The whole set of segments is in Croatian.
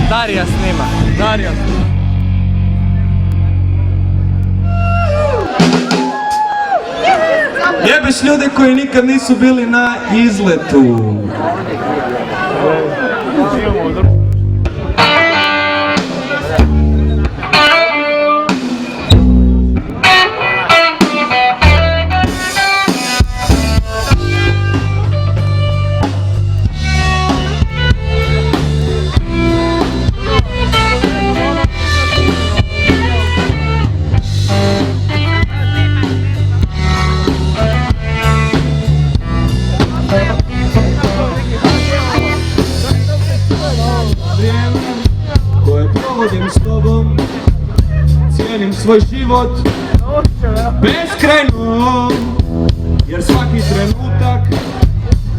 Darija snima. Darija snima. Jebeš ljude koji nikad nisu bili na izletu. Koje provodim s tobom, cijenim svoj život beskrajno, jer svaki trenutak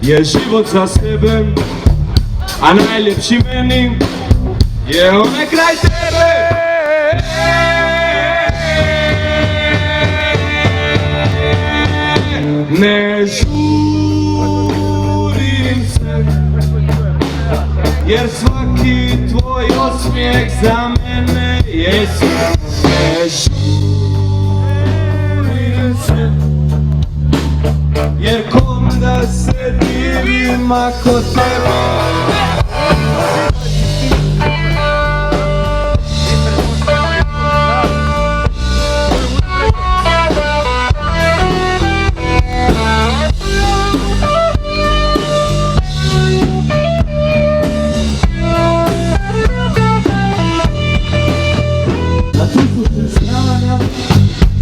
je život za sebe, a najljepši meni je onaj kraj tebe. Ne žurim se, jer svaki tvoj osmijeh za mene je sve. Ne žurim se, jer kom da se divim ako tebe.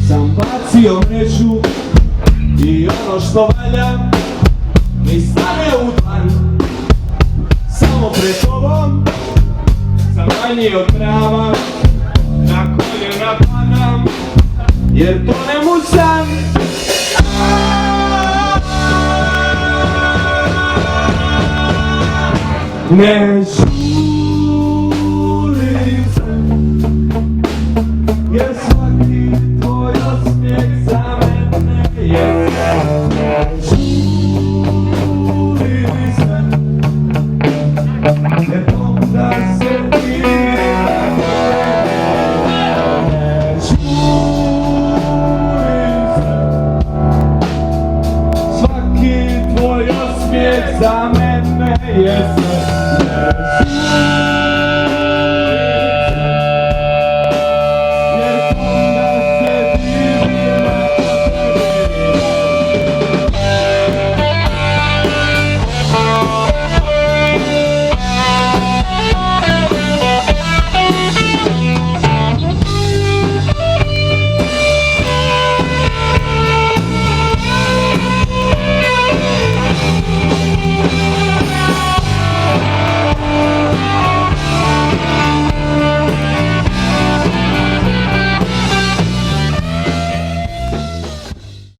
Sam bacio mrežu i ono što valja mi stane u dlan. Samo pred tobom sam manji od trava, na koljena padam jer tonem u san. Ne žurim se, jer svaki tvoj osmijeh za mene je sve. Žurim se, jer tom da se divim. Žurim se, svaki tvoj osmijeh za mene je sve.